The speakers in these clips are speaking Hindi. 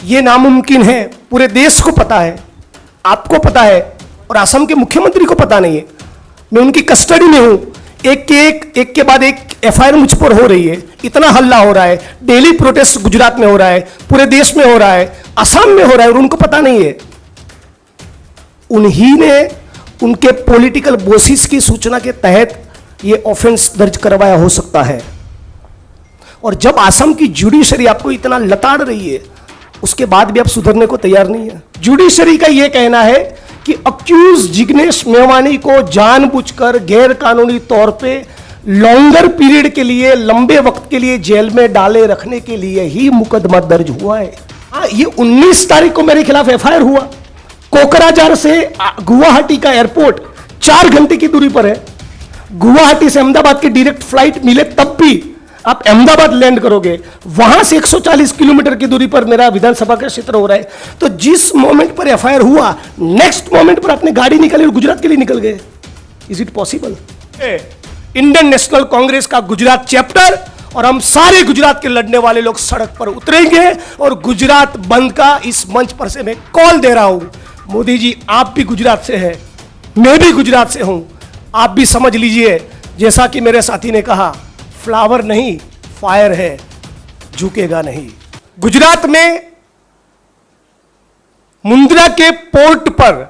ये नामुमकिन है, पूरे देश को पता है, आपको पता है और असम के मुख्यमंत्री को पता नहीं है। मैं उनकी कस्टडी में हूं, एक के बाद एक एफआईआर मुझ पर हो रही है, इतना हल्ला हो रहा है, डेली प्रोटेस्ट गुजरात में हो रहा है, पूरे देश में हो रहा है, असम में हो रहा है और उनको पता नहीं है। उन्हीं ने उनके पॉलिटिकल बॉसेस की सूचना के तहत यह ऑफेंस दर्ज करवाया हो सकता है। और जब असम की जुडिशरी आपको इतना लताड़ रही है, उसके बाद भी आप सुधरने को तैयार नहीं है। जुडिशरी का यह कहना है कि अक्यूज जिग्नेश मेवानी को जानबूझकर गैर कानूनी तौर पे लॉन्गर पीरियड के लिए, लंबे वक्त के लिए जेल में डाले रखने के लिए ही मुकदमा दर्ज हुआ है। ये 19 तारीख को मेरे खिलाफ एफआईआर हुआ। कोकराझार से गुवाहाटी का एयरपोर्ट 4 घंटे की दूरी पर है। गुवाहाटी से अहमदाबाद की डायरेक्ट फ्लाइट मिले तब भी आप अहमदाबाद लैंड करोगे, वहां से 140 किलोमीटर की दूरी पर मेरा विधानसभा का क्षेत्र हो रहा है। तो जिस मोमेंट पर एफआईआर हुआ, नेक्स्ट मोमेंट पर अपने गाड़ी निकाली और गुजरात के लिए निकल गए। Is it possible? Indian national Congress का गुजरात चैप्टर और हम सारे गुजरात के लड़ने वाले लोग सड़क पर उतरेंगे और गुजरात बंद का इस मंच पर से मैं कॉल दे रहा हूं। मोदी जी, आप भी गुजरात से हैं, मैं भी गुजरात से हूं। आप भी समझ लीजिए, जैसा कि मेरे साथी ने कहा, फ्लावर नहीं फायर है, झुकेगा नहीं। गुजरात में मुंद्रा के पोर्ट पर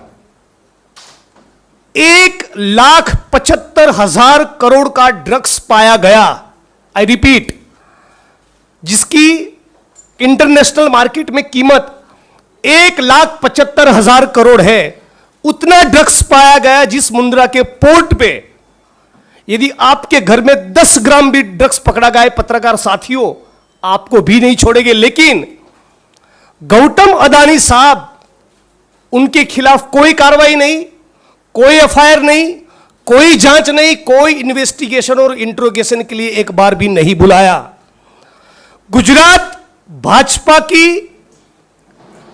1,75,000 करोड़ का ड्रग्स पाया गया। आई रिपीट, जिसकी इंटरनेशनल मार्केट में कीमत 1,75,000 करोड़ है, उतना ड्रग्स पाया गया जिस मुंद्रा के पोर्ट पे। यदि आपके घर में 10 ग्राम भी ड्रग्स पकड़ा गया, पत्रकार साथियों, आपको भी नहीं छोड़ेंगे। लेकिन गौतम अदानी साहब, उनके खिलाफ कोई कार्रवाई नहीं, कोई एफआईआर नहीं, कोई जांच नहीं, कोई इन्वेस्टिगेशन और इंट्रोगेशन के लिए एक बार भी नहीं बुलाया। गुजरात भाजपा की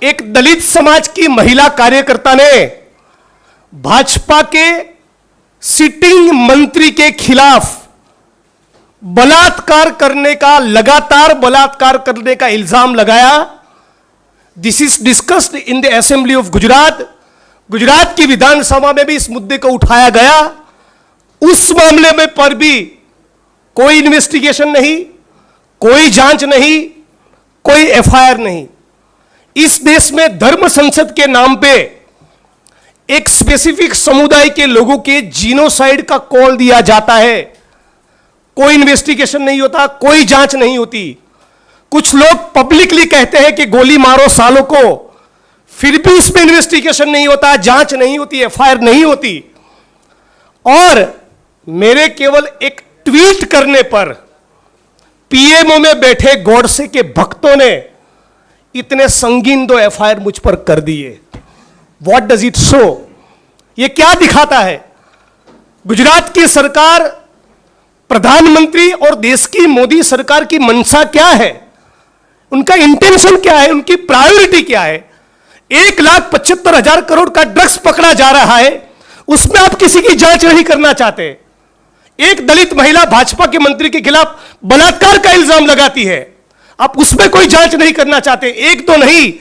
एक दलित समाज की महिला कार्यकर्ता ने भाजपा के सिटिंग मंत्री के खिलाफ बलात्कार करने का, लगातार बलात्कार करने का इल्जाम लगाया। This is discussed in the assembly of Gujarat. Gujarat की विधानसभा में भी इस मुद्दे को उठाया गया। उस मामले में पर भी कोई इन्वेस्टिगेशन नहीं, कोई जांच नहीं, कोई एफआईआर नहीं। इस देश में धर्म संसद के नाम पे एक स्पेसिफिक समुदाय के लोगों के जीनोसाइड का कॉल दिया जाता है, कोई इन्वेस्टिगेशन नहीं होता, कोई जांच नहीं होती। कुछ लोग पब्लिकली कहते हैं कि गोली मारो सालों को, फिर भी उसमें इन्वेस्टिगेशन नहीं होता, जांच नहीं होती, एफआईआर नहीं होती। और मेरे केवल एक ट्वीट करने पर पीएमओ में बैठे गॉडसे के भक्तों ने इतने संगीन 2 एफआईआर मुझ पर कर दिए। What does it show? ये क्या दिखाता है? गुजरात की सरकार, प्रधानमंत्री और देश की मोदी सरकार की मंशा क्या है, उनका इंटेंशन क्या है, उनकी प्रायोरिटी क्या है? 1,75,000 करोड़ का ड्रग्स पकड़ा जा रहा है, उसमें आप किसी की जांच नहीं करना चाहते। एक दलित महिला भाजपा के मंत्री के खिलाफ बलात्कार का इल्जाम लगाती है, आप उसमें कोई जांच नहीं करना चाहते। एक तो नहीं,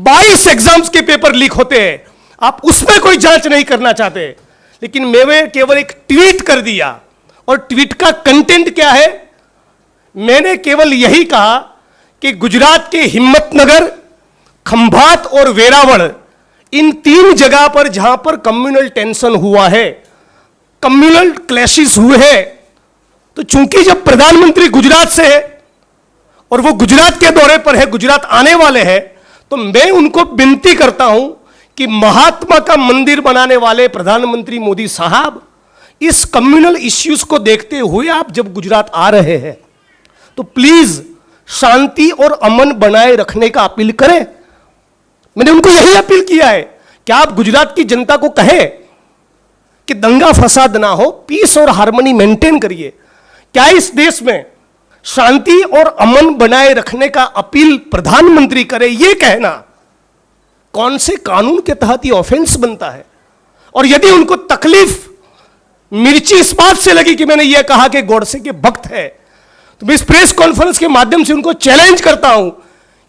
22 एग्जाम्स के पेपर लीक होते हैं, आप उसमें कोई जांच नहीं करना चाहते। लेकिन मैंने केवल एक ट्वीट कर दिया, और ट्वीट का कंटेंट क्या है? मैंने केवल यही कहा कि गुजरात के हिम्मतनगर, खंभात और वेरावल, इन 3 जगह पर जहां पर कम्युनल टेंशन हुआ है, कम्युनल क्लैशेस हुए हैं, तो चूंकि जब प्रधानमंत्री गुजरात से है और वो गुजरात के दौरे पर है, गुजरात आने वाले हैं, तो मैं उनको विनती करता हूं कि महात्मा का मंदिर बनाने वाले प्रधानमंत्री मोदी साहब, इस कम्युनल इश्यूज को देखते हुए आप जब गुजरात आ रहे हैं तो प्लीज शांति और अमन बनाए रखने का अपील करें। मैंने उनको यही अपील किया है कि आप गुजरात की जनता को कहें कि दंगा फसाद ना हो, पीस और हार्मनी मेंटेन करिए। क्या इस देश में शांति और अमन बनाए रखने का अपील प्रधानमंत्री करे? ये कहना कौन से कानून के तहत ये ऑफेंस बनता है? और यदि उनको तकलीफ, मिर्ची इस बात से लगी कि मैंने ये कहा कि गॉडसे के भक्त है, तो मैं इस प्रेस कॉन्फ्रेंस के माध्यम से उनको चैलेंज करता हूं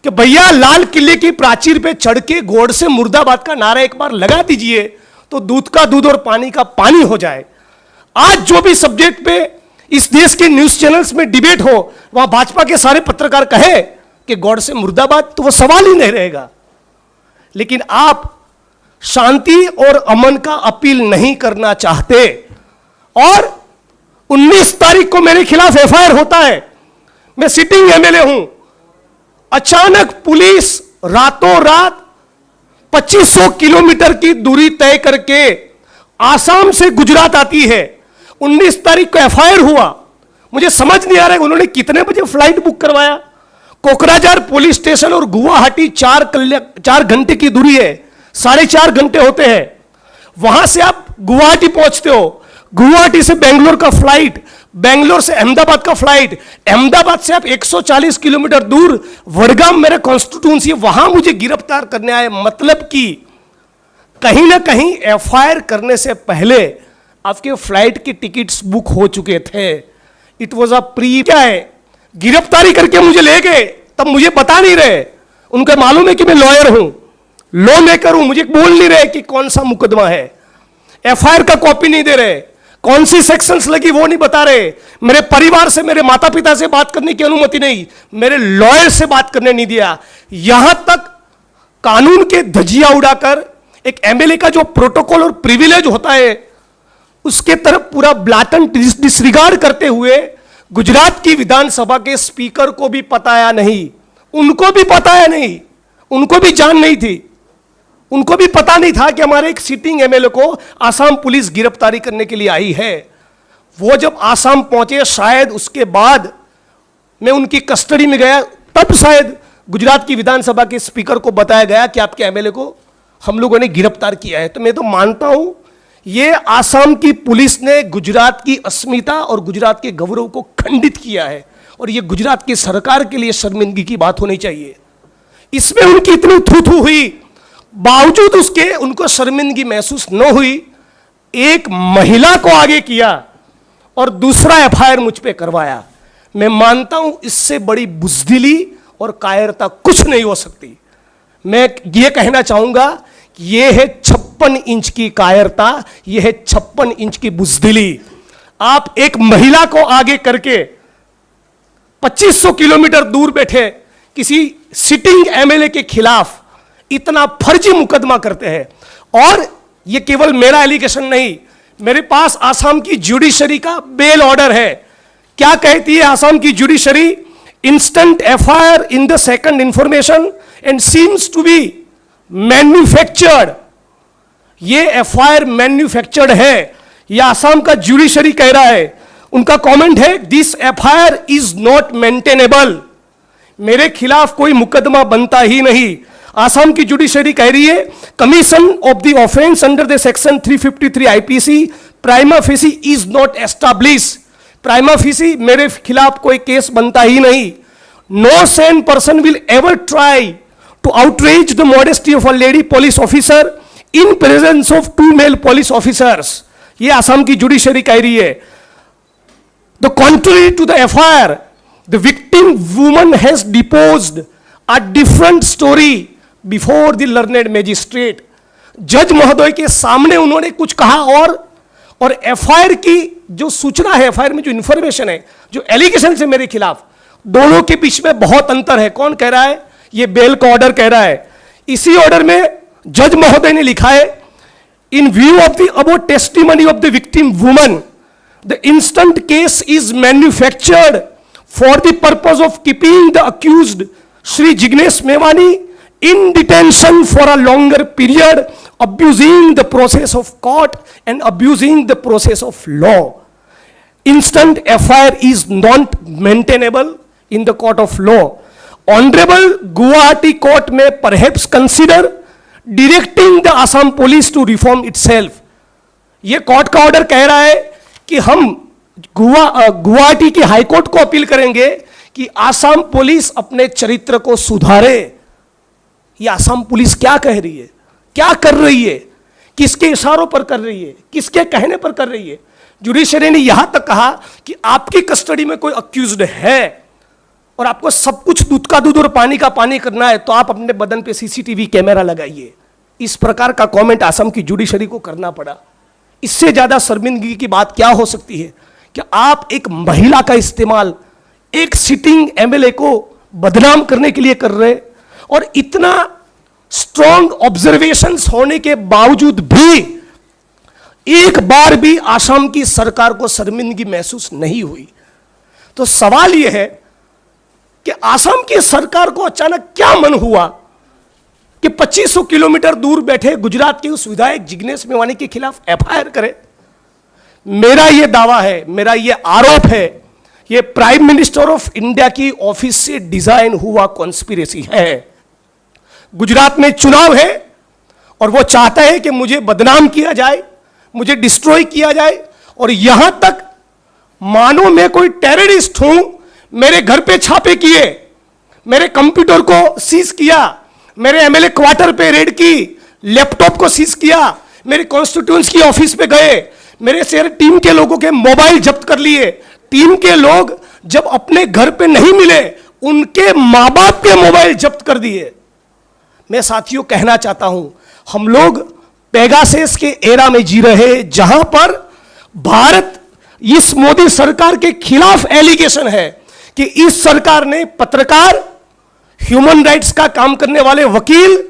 कि भैया लाल किले की प्राचीर पे चढ़ के गॉड से मुर्दाबाद का नारा एक बार लगा दीजिए तो दूध का दूध और पानी का पानी हो जाए। आज जो भी सब्जेक्ट पे इस देश के न्यूज चैनल्स में डिबेट हो, वहां भाजपा के सारे पत्रकार कहे कि गॉड से मुर्दाबाद, तो वो सवाल ही नहीं रहेगा। लेकिन आप शांति और अमन का अपील नहीं करना चाहते और 19 तारीख को मेरे खिलाफ एफआईआर होता है, मैं सिटिंग एमएलए हूं। अचानक पुलिस रातों रात 2500 किलोमीटर की दूरी तय करके आसाम से गुजरात आती है। 19 तारीख को एफआईआर हुआ। मुझे समझ नहीं आ रहा है उन्होंने कितने बजे फ्लाइट बुक करवाया। कोकराझार पुलिस स्टेशन और गुवाहाटी 4 घंटे की दूरी है, 4.5 घंटे होते हैं। वहां से आप गुवाहाटी पहुंचते हो, गुवाहाटी से बेंगलोर का फ्लाइट, बेंगलोर से अहमदाबाद का फ्लाइट, अहमदाबाद से आप 140 किलोमीटर दूर वडगाम मेरा कॉन्स्टिट्यूंसी, वहां मुझे गिरफ्तार करने आए। मतलब कि कहीं ना कहीं एफआईआर करने से पहले आपके फ्लाइट की टिकट्स बुक हो चुके थे। इट वॉज अ प्री, क्या है, गिरफ्तारी करके मुझे ले गए, तब मुझे बता नहीं रहे। उनको मालूम है कि मैं लॉयर हूं, लॉ मेकर हूं, मुझे बोल नहीं रहे कि कौन सा मुकदमा है। एफआईआर का कॉपी नहीं दे रहे, कौन सी सेक्शंस लगी वो नहीं बता रहे। मेरे परिवार से, मेरे माता पिता से बात करने की अनुमति नहीं, मेरे लॉयर से बात करने नहीं दिया। यहां तक कानून के धजिया उड़ाकर एक एमएलए का जो प्रोटोकॉल और प्रिविलेज होता है उसके तरफ पूरा ब्लाटंट डिसरिगार्ड करते हुए गुजरात की विधानसभा के स्पीकर को भी पताया नहीं, उनको भी पताया नहीं, उनको भी जान नहीं थी, उनको भी पता नहीं था कि हमारे एक सिटिंग एमएलए को आसाम पुलिस गिरफ्तारी करने के लिए आई है। वो जब आसाम पहुंचे, शायद उसके बाद मैं उनकी कस्टडी में गया, तब शायद गुजरात की विधानसभा के स्पीकर को बताया गया कि आपके एमएलए को हम लोगों ने गिरफ्तार किया है। तो मैं तो मानता हूं ये आसाम की पुलिस ने गुजरात की अस्मिता और गुजरात के गौरव को खंडित किया है और ये गुजरात की सरकार के लिए शर्मिंदगी की बात होनी चाहिए। इसमें उनकी इतनी थू हुई, बावजूद उसके उनको शर्मिंदगी महसूस न हुई। एक महिला को आगे किया और दूसरा एफआईआर मुझ पे करवाया। मैं मानता हूं इससे बड़ी बुजदिली और कायरता कुछ नहीं हो सकती। मैं ये कहना चाहूंगा कि ये है 56 इंच की कायरता, ये है 56 इंच की बुजदिली। आप एक महिला को आगे करके 2500 किलोमीटर दूर बैठे किसी सिटिंग एमएलए के खिलाफ इतना फर्जी मुकदमा करते हैं। और ये केवल मेरा एलिगेशन नहीं, मेरे पास आसाम की जुडिशरी का बेल ऑर्डर है। क्या कहती है आसाम की judiciary? Instant FIR in the second information and seems to be manufactured. ये एफआईआर मैन्युफैक्चर्ड है, यह आसाम का जुडिशरी कह रहा है। उनका कमेंट है, this FIR is not maintainable. मेरे खिलाफ कोई मुकदमा बनता ही नहीं। आसाम की जुडिशरी कह रही है, commission of the offence under the section 353 IPC prima facie is not establish. Prima facie मेरे खिलाफ कोई केस बनता ही नहीं। No sane person will ever try to outrage the modesty of a lady police officer in presence of 2 male police officers. ये आसाम की जुडिशरी कह रही है। The contrary to the FIR, the victim woman has deposed a different story before the learned magistrate. जज महोदय के सामने उन्होंने कुछ कहा और एफआईआर की जो सूचना है, एफआईआर में जो इंफॉर्मेशन है, जो एलिगेशन है मेरे खिलाफ, दोनों के बीच में बहुत अंतर है। कौन कह रहा है? ये बेल का ऑर्डर कह रहा है। इसी ऑर्डर में जज महोदय ने लिखा है, इन view of the about testimony of the victim woman, the instant case is manufactured for the purpose of keeping the accused Shri Jignesh Mevani in detention for a longer period, abusing the process of court and abusing the process of law. Instant FIR is not maintainable in the court of law. Honorable Guwahati Court may perhaps consider directing the Assam police to reform itself. ये कोर्ट का ऑर्डर कह रहा है कि हम गुवाहाटी की हाईकोर्ट को अपील करेंगे कि आसाम पुलिस अपने चरित्र को सुधारे। ये आसाम पुलिस क्या कह रही है, क्या कर रही है, किसके इशारों पर कर रही है, किसके कहने पर कर रही है? जुडिशरी ने यहां तक कहा कि आपकी कस्टडी में कोई अक्यूज्ड है और आपको सब कुछ दूध का दूध और पानी का पानी करना है तो आप अपने बदन पे सीसीटीवी कैमरा लगाइए। इस प्रकार का कमेंट असम की जुडिशरी को करना पड़ा। इससे ज्यादा शर्मिंदगी की बात क्या हो सकती है कि आप एक महिला का इस्तेमाल एक सिटिंग एमएलए को बदनाम करने के लिए कर रहे, और इतना स्ट्रॉन्ग ऑब्जर्वेशंस होने के बावजूद भी एक बार भी असम की सरकार को शर्मिंदगी महसूस नहीं हुई। तो सवाल यह है कि असम की सरकार को अचानक क्या मन हुआ कि 2500 किलोमीटर दूर बैठे गुजरात के उस विधायक जिग्नेश मेवानी के खिलाफ एफआईआर करे। मेरा यह दावा है, मेरा यह आरोप है, यह प्राइम मिनिस्टर ऑफ इंडिया की ऑफिस से डिजाइन हुआ कॉन्स्पिरेसी है। गुजरात में चुनाव है और वो चाहता है कि मुझे बदनाम किया जाए, मुझे डिस्ट्रॉय किया जाए, और यहां तक मानो मैं कोई टेररिस्ट हूं। मेरे घर पे छापे किए, मेरे कंप्यूटर को सीज किया, मेरे एमएलए क्वार्टर पे रेड की, लैपटॉप को सीज किया, मेरे कॉन्स्टिट्यूएंसी की ऑफिस पे गए, मेरे शेयर टीम के लोगों के मोबाइल जब्त कर लिए। टीम के लोग जब अपने घर पे नहीं मिले, उनके मां बाप के मोबाइल जब्त कर दिए। मैं साथियों कहना चाहता हूं, हम लोग पेगासस के एरा में जी रहे, जहां पर भारत इस मोदी सरकार के खिलाफ एलिगेशन है कि इस सरकार ने पत्रकार, ह्यूमन राइट्स का काम करने वाले वकील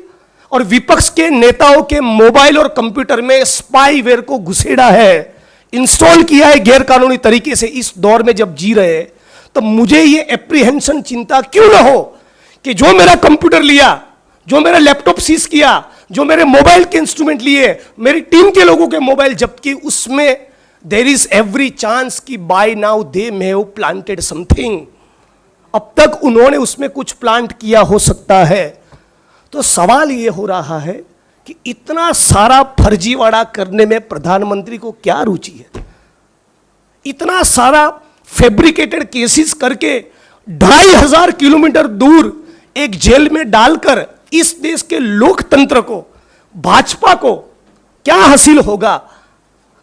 और विपक्ष के नेताओं के मोबाइल और कंप्यूटर में स्पाईवेयर को घुसेड़ा है, इंस्टॉल किया है गैर कानूनी तरीके से। इस दौर में जब जी रहे, तो मुझे ये एप्रीहेंशन, चिंता क्यों ना हो कि जो मेरा कंप्यूटर लिया, जो मेरा लैपटॉप सीज किया, जो मेरे मोबाइल के इंस्ट्रूमेंट लिए, मेरी टीम के लोगों के मोबाइल जब्त की, उसमें देयर इज एवरी चांस कि by now they may have planted something. अब तक उन्होंने उसमें कुछ प्लांट किया हो सकता है। तो सवाल यह हो रहा है कि इतना सारा फर्जीवाड़ा करने में प्रधानमंत्री को क्या रुचि है? इतना सारा फैब्रिकेटेड केसेस करके 2500 किलोमीटर दूर एक जेल में डालकर इस देश के लोकतंत्र को, भाजपा को क्या हासिल होगा?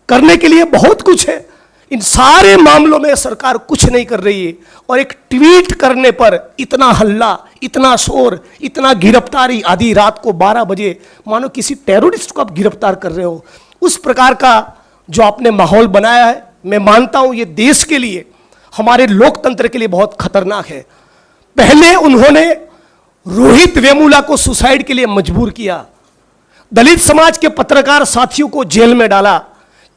करने के लिए बहुत कुछ है। इन सारे मामलों में सरकार कुछ नहीं कर रही है, और एक ट्वीट करने पर इतना हल्ला, इतना शोर, इतना गिरफ्तारी, आधी रात को 12 बजे मानो किसी टेररिस्ट को आप गिरफ्तार कर रहे हो। उस प्रकार का जो आपने माहौल बनाया है, मैं मानता हूं ये देश के लिए, हमारे लोकतंत्र के लिए बहुत खतरनाक है। पहले उन्होंने रोहित वेमुला को सुसाइड के लिए मजबूर किया, दलित समाज के पत्रकार साथियों को जेल में डाला,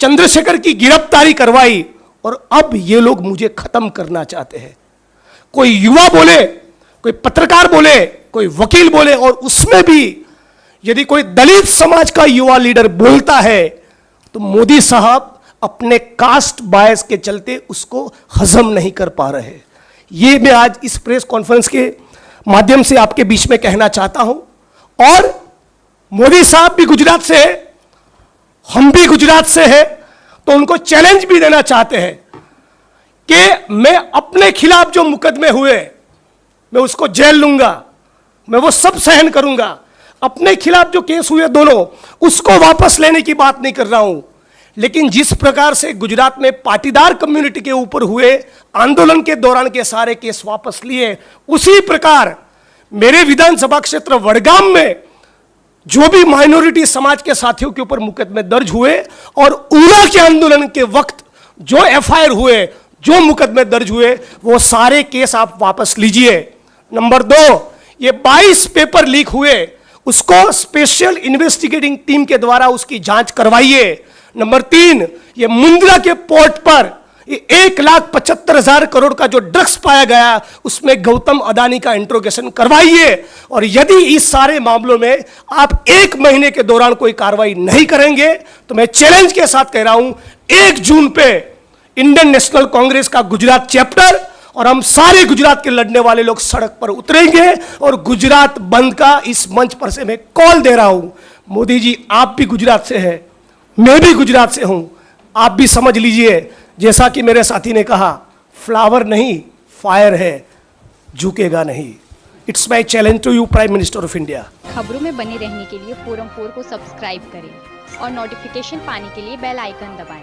चंद्रशेखर की गिरफ्तारी करवाई, और अब ये लोग मुझे खत्म करना चाहते हैं। कोई युवा बोले, कोई पत्रकार बोले, कोई वकील बोले, और उसमें भी यदि कोई दलित समाज का युवा लीडर बोलता है तो मोदी साहब अपने कास्ट बायस के चलते उसको हजम नहीं कर पा रहे। ये मैं आज इस प्रेस कॉन्फ्रेंस के माध्यम से आपके बीच में कहना चाहता हूं। और मोदी साहब भी गुजरात से है, हम भी गुजरात से हैं, तो उनको चैलेंज भी देना चाहते हैं कि मैं अपने खिलाफ जो मुकदमे हुए, मैं उसको जेल लूंगा, मैं वो सब सहन करूंगा। अपने खिलाफ जो केस हुए दोनों, उसको वापस लेने की बात नहीं कर रहा हूं, लेकिन जिस प्रकार से गुजरात में पाटीदार कम्युनिटी के ऊपर हुए आंदोलन के दौरान के सारे केस वापस लिए, उसी प्रकार मेरे विधानसभा क्षेत्र वडगाम में जो भी माइनॉरिटी समाज के साथियों के ऊपर मुकदमे दर्ज हुए, और उना के आंदोलन के वक्त जो एफआईआर हुए, जो मुकदमे दर्ज हुए, वो सारे केस आप वापस लीजिए। नंबर 2, ये 22 पेपर लीक हुए, उसको स्पेशल इन्वेस्टिगेटिंग टीम के द्वारा उसकी जांच करवाइए। नंबर 3, ये मुंद्रा के पोर्ट पर 1,75,000 करोड़ का जो ड्रग्स पाया गया, उसमें गौतम अदानी का इंट्रोगेशन करवाइए। और यदि इस सारे मामलों में आप 1 महीने के दौरान कोई कार्रवाई नहीं करेंगे, तो मैं चैलेंज के साथ कह रहा हूं, 1 जून पे इंडियन नेशनल कांग्रेस का गुजरात चैप्टर और हम सारे गुजरात के लड़ने वाले लोग सड़क पर उतरेंगे, और गुजरात बंद का इस मंच पर से मैं कॉल दे रहा हूं। मोदी जी, आप भी गुजरात से हैं, मैं भी गुजरात से हूं, आप भी समझ लीजिए, जैसा कि मेरे साथी ने कहा, फ्लावर नहीं फायर है, झुकेगा नहीं। It's my challenge to you, prime minister of India. खबरों में बने रहने के लिए फोरम 4 को सब्सक्राइब करें और नोटिफिकेशन पाने के लिए बेल आइकन दबाएं।